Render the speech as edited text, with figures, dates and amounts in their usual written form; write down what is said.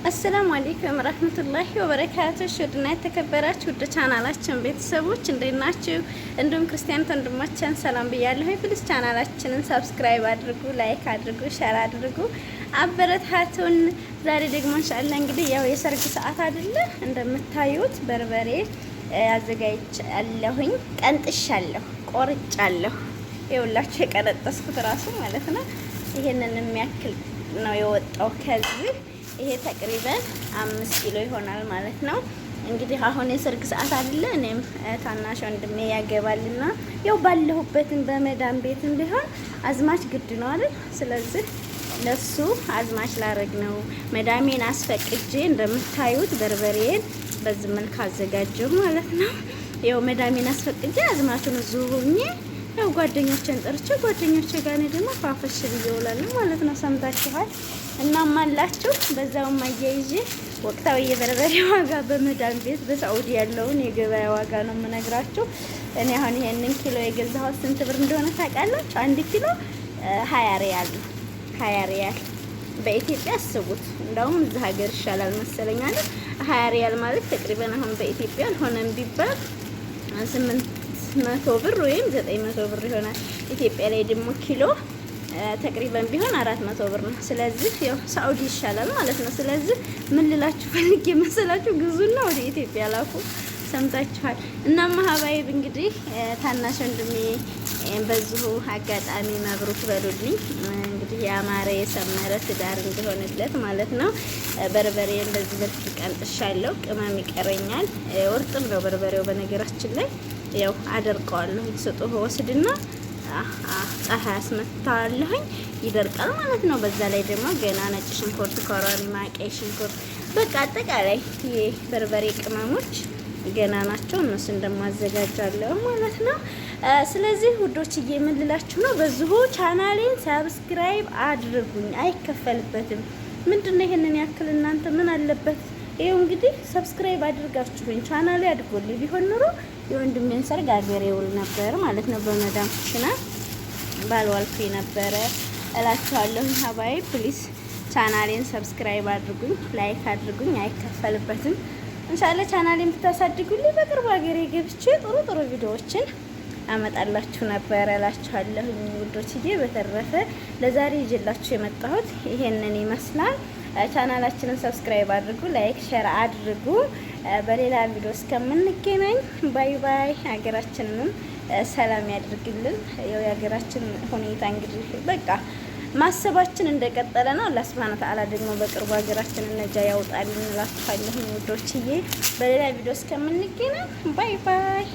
አሰላሙ አለይኩም ረህመቱላሂ ወበረካቱህ። ውድና የተከበራችሁ ውድ ቻናላችን ቤተሰቦች እንዴት ናችሁ? እንዲሁም ክርስቲያን ወንድሞችን ሰላም ብያለሁ። ፕሊዝ ቻናላችንን ሰብስክራይብ አድርጉ፣ ላይክ አድርጉ፣ ሼር አድርጉ፣ አበረታቱን። ዛሬ ደግሞ ኢንሻአላህ እንግዲህ ያው የሰርግ ሰዓት አይደለ? እንደምታዩት በርበሬ አዘጋጅቻለሁኝ፣ ቀንጥሻለሁ፣ ቆርጫለሁ። ይኸውላችሁ የቀነጠስኩት ራሱ ማለት ነው። ይሄንን የሚያክል ነው የወጣው ከዚህ ይሄ ተቅሪበን 5 ኪሎ ይሆናል ማለት ነው። እንግዲህ አሁን የሰርግ ሰዓት አይደለ? እኔም ታናሽ ወንድሜ ያገባልና ያው ባለሁበትን በመዳም ቤትም ቢሆን አዝማች ግድ ነው አይደል? ስለዚህ ለሱ አዝማች ላረግ ነው። መዳሜን አስፈቅጄ እንደምታዩት በርበሬን በዚህ መልክ አዘጋጀሁ ማለት ነው። ያው መዳሜን አስፈቅጄ አዝማቹን ዙሁኝ ያው ጓደኞቼን ጠርቼ ጓደኞቼ ጋር ነው ደግሞ ፋፈሽ ብየውላለሁ ማለት ነው። ሰምታችኋል። እናም አላችሁ በዛውም አያይዤ ወቅታዊ የበርበሬ ዋጋ በመዳን ቤት በሳዑዲ ያለውን የገበያ ዋጋ ነው የምነግራችሁ። እኔ አሁን ይሄንን ኪሎ የገዛሁት ስንት ብር እንደሆነ ታውቃላችሁ? 1 ኪሎ 20 ሪያል ነው። 20 ሪያል በኢትዮጵያ አስቡት። እንደውም እዚህ ሀገር ይሻላል መሰለኝ አይደል? 20 ሪያል ማለት ተቅሪበን አሁን በኢትዮጵያ አልሆነም ቢባል 800 ብር ወይም 900 ብር ይሆናል። ኢትዮጵያ ላይ ደግሞ ኪሎ ተቅሪበን ቢሆን 400 ብር ነው። ስለዚህ ያው ሳዑዲ ይሻላል ማለት ነው። ስለዚህ ምን ልላችሁ ፈልጌ መሰላችሁ? ግዙና ወደ ኢትዮጵያ ላኩ። ሰምታችኋል። እና ማህባይብ እንግዲህ ታናሽ ወንድሜ በዚሁ አጋጣሚ መብሩክ በሉልኝ። እንግዲህ ያማረ የሰመረ ትዳር እንዲሆንለት ማለት ነው። በርበሬን በዚህ መልክ ቀንጥሻለሁ። ቅመም ይቀረኛል። ወርጥም ነው በርበሬው በነገራችን ላይ ያው አደርቀዋለሁ። ስጡህ ወስድና ፀሐይ አስመታለሁኝ ይደርቃል ማለት ነው። በዛ ላይ ደግሞ ገና ነጭ ሽንኩርት፣ ኮረሪማ፣ ቀይ ሽንኩርት በቃ አጠቃላይ የበርበሬ ቅመሞች ገና ናቸው። እነሱ እንደማዘጋጃለሁ ማለት ነው። ስለዚህ ውዶችዬ ምን ልላችሁ ነው፣ በዚሁ ቻናሌን ሰብስክራይብ አድርጉኝ፣ አይከፈልበትም። ምንድነው ይሄንን ያክል እናንተ ምን አለበት? ይሄው እንግዲህ ሰብስክራይብ አድርጋችሁኝ ቻናሌ አድጎልኝ ቢሆን ኑሮ የወንድሜን ሰርግ አገሬ ውል ነበር ማለት ነው። በመዳም ኩሽና ባልዋልኩኝ ነበረ እላችኋለሁ። ሀባይ ፕሊስ ቻናሌን ሰብስክራይብ አድርጉኝ፣ ላይክ አድርጉኝ፣ አይከፈልበትም። ኢንሻአላህ ቻናሌን ብታሳድጉልኝ በቅርቡ አገሬ ገብቼ ጥሩ ቪዲዮዎችን አመጣላችሁ ነበር እላችኋለሁ ውዶችዬ። በተረፈ ለዛሬ ይዤላችሁ የመጣሁት ይሄንን ይመስላል። ቻናላችንን ሰብስክራይብ አድርጉ፣ ላይክ ሼር አድርጉ። በሌላ ቪዲዮ እስከምንገናኝ ባይ ባይ። ሀገራችንንም ሰላም ያድርግልን። ያው የሀገራችን ሁኔታ እንግዲህ በቃ ማሰባችን እንደቀጠለ ነው። አላህ Subhanahu Wa Ta'ala ደግሞ በቅርቡ ሀገራችንን ነጃ ያውጣልን እላችኋለሁ ውዶችዬ። በሌላ ቪዲዮ እስከምንገናኝ ባይ ባይ።